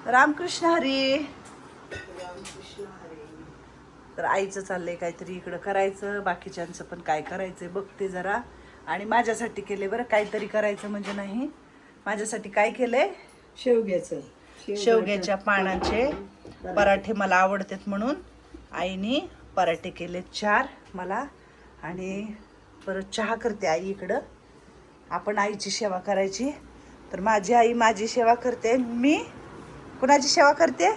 रामकृष्ण हरी. रामकृष्ण हरी. तर आईचं चाललंय काहीतरी इकडं करायचं, बाकीच्यांचं पण काय करायचंय बघते जरा. आणि माझ्यासाठी केले बरं काहीतरी करायचं म्हणजे नाही. माझ्यासाठी काय केलंय? शेवग्याच्या पानांचे पराठे मला आवडतात म्हणून आईने पराठे केले 4 मला. आणि परत चहा करते आई इकडं. आपण आईची सेवा करायची. तर माझी आई माझी सेवा करते. मी कुणाची सेवा करते?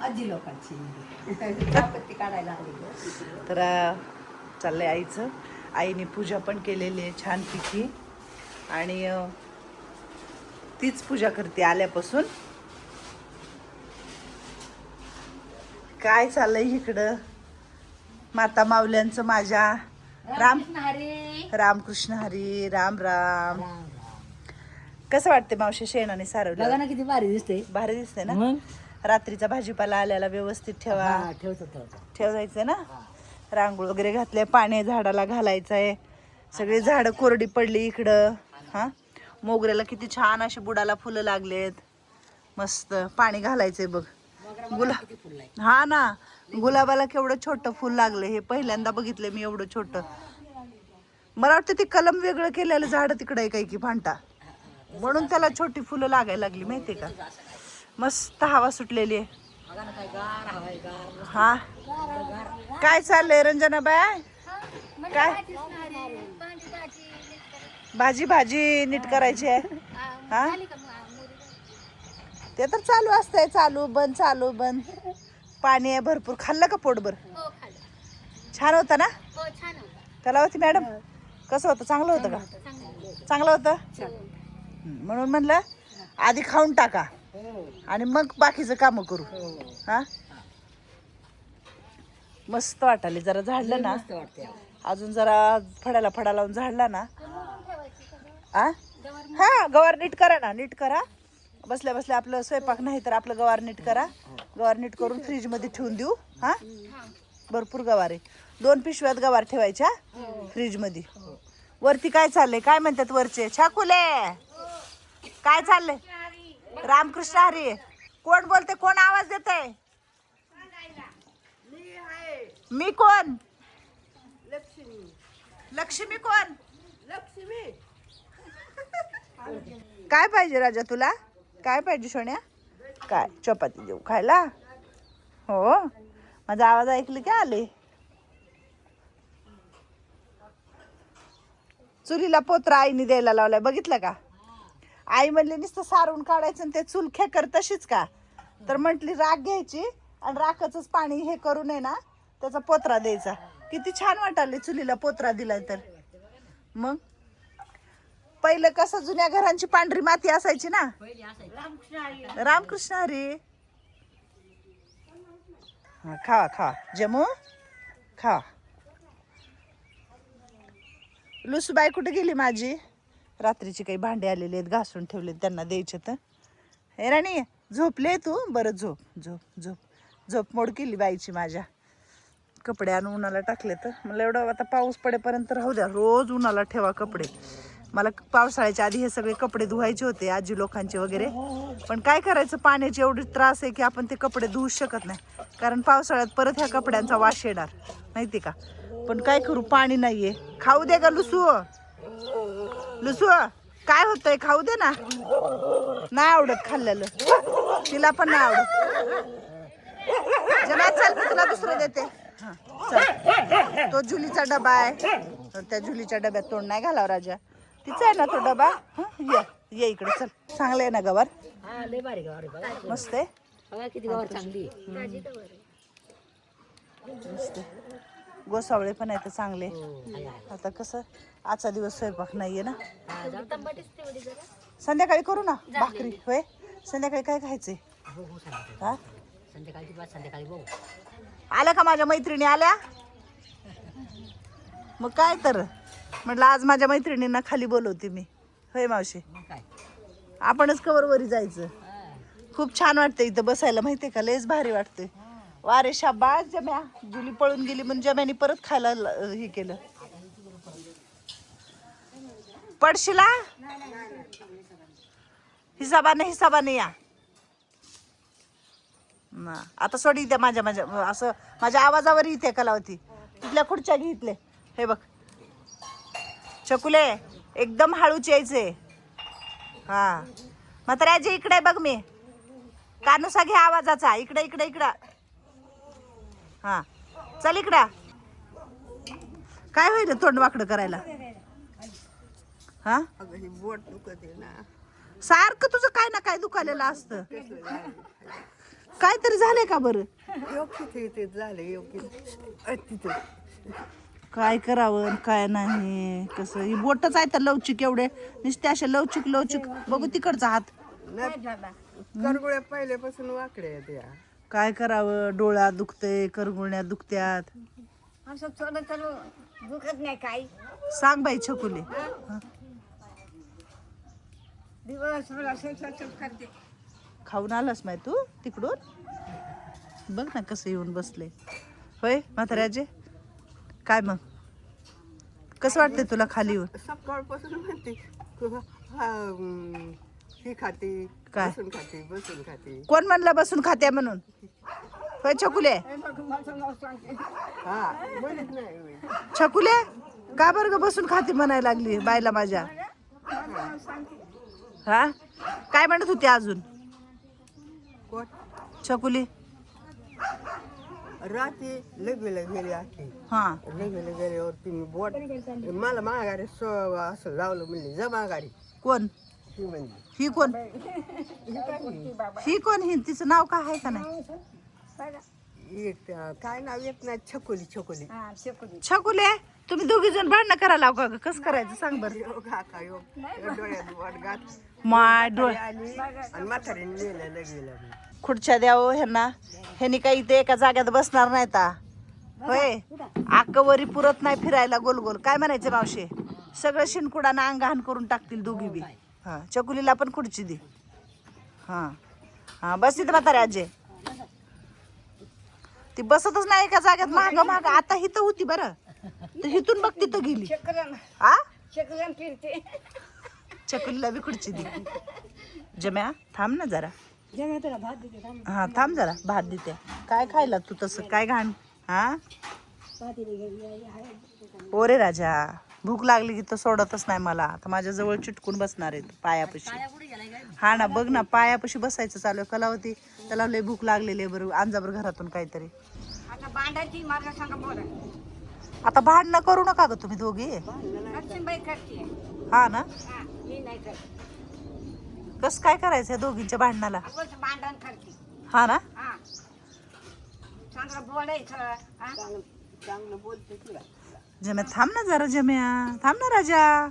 आजी लोकांची चहापत्ती काढायला आली. तर चाललंय आईचं. आईने पूजा पण केलेली आहे छानपैकी. आणि तीच पूजा करते आल्यापासून. काय चाललंय इकडं माता माऊल्यांचं माझ्या. रामकृष्ण हरी. राम राम. कसं वाटते मावशी शेणाने सारवलं? बघा ना किती भारी दिसते. भारी दिसते ना. रात्रीचा भाजीपाला आल्याला व्यवस्थित ठेवा. ठेवायचं ना. रांगोळ वगैरे घातले, पाणी झाडाला घालायचंय. सगळी झाडं कोरडी पडली इकडं. हा, मोगऱ्याला किती छान अशी बुडाला फुलं लागलेत. मस्त पाणी घालायचंय बघ. हा ना, गुलाबाला केवढं छोटं फुल लागलं. हे पहिल्यांदा बघितलं मी एवढं छोटं. मला वाटतं ते कलम वेगळं केलेलं झाड तिकडं आहे काही की फांटा, म्हणून त्याला छोटी फुलं लागायला लागली माहितीये का. मस्त हवा सुटलेली आहे. हा, काय चाललंय रंजना बाय? काय भाजी नीट करायची आहे. हा, ते तर चालू असतंय, चालू बंद. पाणी आहे भरपूर. खाल्लं का पोटभर? छान होतं ना. कलावती मॅडम कसं होतं? चांगलं होतं का? चांगलं होतं. म्हणून म्हणलं आधी खाऊन टाका आणि मग बाकीचं काम करू. हा, मस्त वाटाले. जरा झाडलं ना, अजून जरा फडा लावून झाडला ना. हा, गवार नीट करा ना, नीट करा. बसल्या बसल्या आपलं स्वयंपाक नाही तर आपलं गवार नीट करा. गवार नीट करून फ्रीज मध्ये ठेवून देऊ. हा, भरपूर गवार आहे. 2 पिशव्यात गवार ठेवायच्या फ्रीज मध्ये. वरती काय चाललंय? काय म्हणतात वरचे? छाकुले काय चाललंय? रामकृष्ण हरी. कोण बोलते? कोण आवाज देते? मी कोण? लक्ष्मी कोण? काय पाहिजे राजा तुला? काय पाहिजे सोन्या? काय चपाती देऊ खायला? हो, माझा आवाज ऐकले की आले. चुलीला पोत्रा आईने द्यायला लावलाय, बघितलं का? आई म्हणली नुसतं सारून काढायचं आणि ते चूल खेकर तशीच का. तर म्हटली राख घ्यायची आणि राखाचंच पाणी हे करू नये ना, त्याचा पोत्रा द्यायचा. किती छान वाटाले चुलीला पोत्रा दिलाय तर. मग पहिलं कसं जुन्या घरांची पांढरी माती असायची ना. रामकृष्ण हरी. हा, खावा जमू खा. लुसूबाई कुठे गेली माझी? रात्रीची काही भांडे आलेले आहेत, घासून ठेवले, त्यांना द्यायचे. तर हे राणी झोपले तू? बरं झोप मोड केली बाईची माझ्या. कपडे आणून उन्हाला टाकले. तर मला एवढं आता पाऊस पडेपर्यंत राहू द्या. रोज उन्हाला ठेवा कपडे. मला पावसाळ्याच्या आधी हे सगळे कपडे धुवायचे होते, आजी लोकांचे वगैरे. पण काय करायचं, पाण्याची एवढी त्रास आहे की आपण ते कपडे धुवू शकत नाही. कारण पावसाळ्यात परत ह्या कपड्यांचा वास येणार माहिती का. पण काय करू, पाणी नाहीये. खाऊ दे का लुसू? काय होतंय? खाऊ दे ना. नाही आवडत खाल्लेलं, तिला पण नाही आवडत. जना चल, मी तुला दुसरं देते. हा चल, तो जुलीचा डबा आहे. त्या जुलीच्या डब्यात तोंड नाही घालावं राजा. तिचा आहे ना तो डबा. ये इकडे चल. चांगलं आहे ना गवार? मस्त आहे. किती गवार चांगली. मस्त. गोसावळे पण आहेत चांगले. आता कसं आजचा दिवस स्वयंपाक नाहीये ना. संध्याकाळी करू ना भाकरी. होय, संध्याकाळी काय खायचंय? हा, संध्याकाळी बघू. आल्या का माझ्या मैत्रिणी? आल्या मग काय तर म्हटलं आज माझ्या मैत्रिणींना खाली बोलवते मी. होय मावशी, आपणच कवरवरी जायचं. खूप छान वाटतं इथं बसायला माहितीये का. लयच भारी वाटतंय. वारे शाबास जम्या. जुली पळून गेली म्हणून जम्याने परत खायला हे केलं. पडशिला हिसाबाने या. आता सोडी द्या माझ्या माझ्या असं माझ्या आवाजावर इथे कलावती. तिथल्या खुर्च्या घेतले हे बघ चकुले एकदम हळूच यायचे. हा मात्र आजी इकडे बघ मी कानुसा घे आवाजाचा. इकडे इकडे इकडं. हा चल इकडं. काय होईल तोंड वाकडं करायला. हा बोट दुखते ना. सारखं तुझं काय ना काय दुखालेलं असतं. काहीतरी झालंय का बरं. योग्य झालं योग्य. काय करावं काय नाही कसं. ही बोटच आहे तर लवचिक एवढे नुसते असे लवचिक लवचिक. बघू तिकडचा हात. करगुळ्या पहिल्यापासून वाकड्या आहेत या. काय करावं डोळ्यात दुखते करगुळण्यात दुखत्यात. असं थोडं तर दुखत नाही काही. सांग बाई छकुले. दिवसभर असं करते. खाऊन आलास माय तू तिकडून. बघ ना कसं येऊन बसले. होय म्हाताऱ्याचे काय मग कसं वाटतंय तुला खाली येऊन. सकाळपासून म्हणते ही खाते काय? बसून खाते बसून खाते. कोण म्हणलं बसून खात्या म्हणून. होय छकुले. हा म्हणत नाही. छकुले का बरं ग बसून खाते म्हणायला लागली बायला माझ्या. हा काय म्हणत होती अजून कोण छकुली. रात्री लगेला गेले आखी. हा लगेला गेल्यावर तुम्ही बोट मला माघारी असं लावलं म्हणले जा माघारी. कोण ती म्हणली ही कोण ही कोण ही तिचं नाव काय आहे का नाही. काय नाव येत नाही. छकोली छकोली. छकुले तुम्ही दोघी जण भांडणं करायला का ग. कसं करायचं सांग बरं. योग हा का योग डोळ्यात वाट गात माय डोळे आली आणि म्हातारीने नेलं लगेला. खुर्च्या द्यावं ह्यांना. ह्यांनी काही इथे एका जाग्यात बसणार नाही ता. होय आकवरी पुरत नाही फिरायला गोल गोल. काय म्हणायचं मावशे सगळं शिनकुडानं अंगहान करून टाकतील दोघी बी. हा चकुलीला पण खुर्ची दे. हा हा बस तिथं म्हातारे आजे. ती बसतच नाही एका जाग्यात माग माग. आता हिथं होती बरं तर हिथून बघ तिथं गेली. हा चक्रण फिरते. चकुलीला बी खुर्ची दे. जम्या थांब ना जरा. भात देते. हा थांब जरा भात देते. काय खायला तू तसं काय घाण. हा ओ रे राजा भूक लागली की तर सोडतच नाही मला. आता माझ्या जवळ चिटकून बसणार आहेत पायापाशी. हा ना बघ ना पायापाशी बसायचं चालू आहे. कलावती त्याला लय भूक लागलेली आहे. बरं आणजा बरं घरातून काहीतरी. आता भांडायची माझ्या सांगा बोला. आता भांडणं करू नका ग तुम्ही दोघी. लक्ष्मीबाई करते. हा ना हा मी नाही करत. कसं काय करायचं या दोघींच्या भांडणाला. बस भांडण करते. हा ना हा सांगा बोलायचं. हा? चांगलं बोलते तुला. जम्या थांब ना जरा. जम्या थांब ना राजा.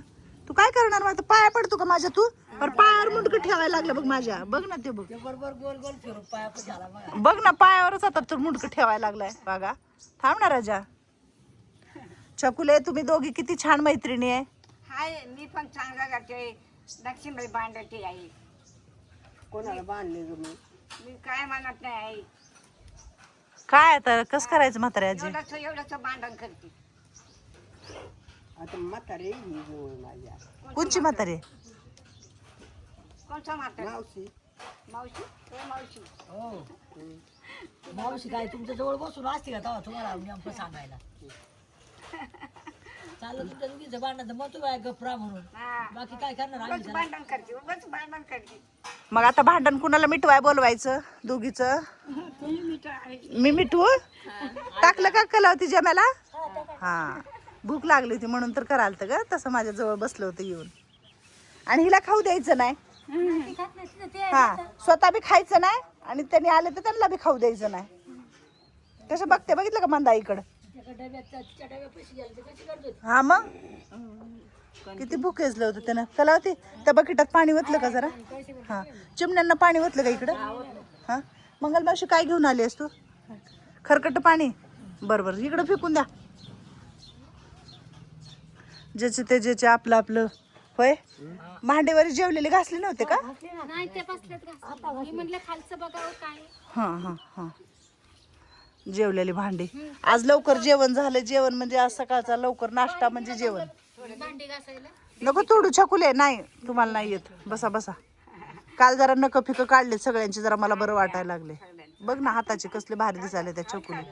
तू काय करणार मग. पाया पडतो का माझ्या तू. पर पायावर मुंडकं ठेवायला लागलं बघ माझ्या. बघ ना ते बघ. बरोबर गोल गोल फिरून पाया झाला बघा. बघ ना पायावरच आता तू मुंडकं ठेवायला लागलाय बघा. थांब ना राजा. छकुले तुम्ही दोघी किती छान मैत्रिणी आहे. हाय मी पण चांगला करते. लक्ष्मीबाई भांडते आई. कोणाला बांधले ग मी. मी काय म्हणत नाही आई. काय आता कसं करायचं म्हातारे आजी. एवढंच भांडण करते. आता म्हातारे येईल जवळ माझ्या. कोणची म्हातारे. कोणचा म्हातारा. मावशी मावशी मावशी. हो मावशी काय तुमच्या जवळ बसून असते का तेव्हा तुम्हाला नेमकं सांगायला. चाललं तुमच्या दोघीचं भांडण मग तू काय गप्रा म्हणून. हा बाकी काय करणार आम्ही उगाच भांडण करते. उगाच भांडण करते. मग आता भांडण कुणाला मिटवाय बोलवायचं दोघीचं. तुम्ही मिठा आहे. मी मिटवू टाकलं का कलावती जम्याला. हा भूक लागली होती म्हणून तर कराल तर ग तसं माझ्या जवळ बसलं होतं येऊन. आणि हिला खाऊ द्यायचं नाही. हा स्वतः बी खायचं नाही आणि त्यांनी आले तर त्यांना बी खाऊ द्यायचं नाही. कसं बघते बघितलं का मंदा इकडं. हा मग किती भूक हेजलं होतं त्यानं. कलावती त्या बकेटात पाणी ओतलं का जरा. हा चिमण्यांना पाणी ओतलं का इकडं. हा मंगलमावशी काय घेऊन आली आहेस तू. खरकट पाणी. बरोबर इकडं फेकून द्या. ज्याचे ते ज्याचे आपलं आपलं. होय भांडेवर जेवलेले घासले नव्हते का. नाही ते बसलेत घासले. मी म्हणलं खालचं बघावं काय. हा हा हा जेवलेली भांडी. आज लवकर जेवण झालं. जेवण म्हणजे आज सकाळचा लवकर नाश्ता म्हणजे जेवण. भांडी घासायला नको तोडू छकुले. नाही तुम्हाला नाही येत. बसा बसा. काल जरा नकं फिकं काढले सगळ्यांची. जरा मला बरं वाटायला लागले. बघ ना हाताचे कसले भारी दिसाले त्या चकुली.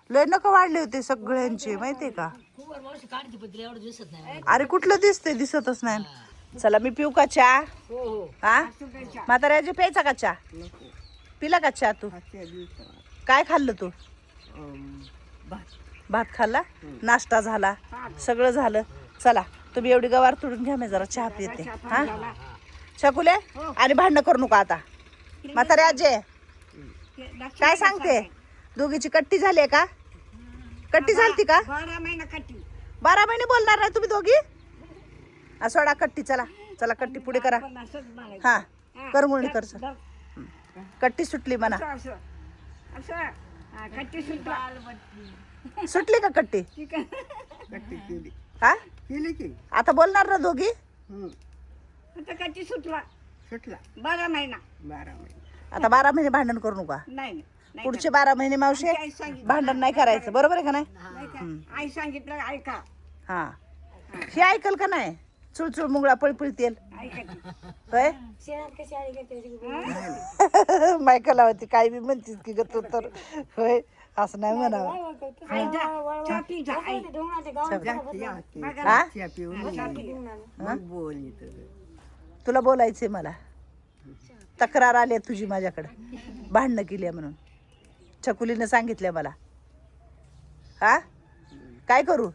लय नका वाढले होते सगळ्यांचे माहितीये का. खूप मावशी काढते पण तिला एवढं दिसत नाही. अरे कुठलं दिसते दिसतच नाही. चला मी पिऊ का चहा. हो हो हा म्हाताऱ्याचे प्यायचा का चहा. पिला का चहा तू. काय खाल्लं तू. भात खाल्ला नाश्ता झाला सगळं झालं. चला तुम्ही एवढी गवार तोडून घ्या मी जरा चहा पिते. हा शकुले आणि भांडणं करू नका आता. म्हातारे आजे काय सांगते. दोघीची कट्टी झाली का. कट्टी झालती का. 12 महिना कट्टी. 12 महिने बोलणार नाही तुम्ही दोघी. सोडा कट्टी. चला चला कट्टी पुढे करा. हा कर मुळणी कर सर. कट्टी सुटली म्हणा. असं कट्टी सुटला. सुटली का कट्टी. हा आता बोलणार ना दोघी. आता कट्टी सुटला. 12 महिना. आता 12 महिने भांडण करू नका. नाही पुढचे 12 महिने मावशे भांडण नाही करायचं. बरोबर आहे का नाही. आई सांगितलं ऐका. हा हे ऐकल का नाही. चुळचुळ मुंगळा पळपळतील होय. मायकला होती काय बी म्हणतीस की ग तू तर. होय असं नाही म्हणावं. हा? तुला बोलायचंय मला. तक्रार आली आहे तुझी माझ्याकडे. भांडणं केली आहे म्हणून छकुलीनं सांगितलं मला. हा काय करू.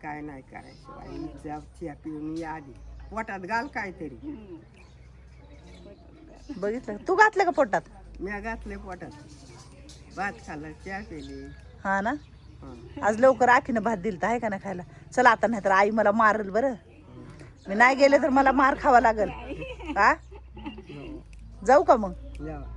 काय नाही करायचं चहा पिऊन या आधी पोटात घाल काहीतरी. बघितलं तू घातलं का पोटात. मी घातले पोटात. भात खाल्ला चहा पिली. हा ना आज लवकर आखीनं भात दिलता आहे का नाही खायला. चला आता नाही तर आई मला मारल बरं. मी नाही गेले तर मला मार खावा लागल. हा जाऊ का मग. जावा.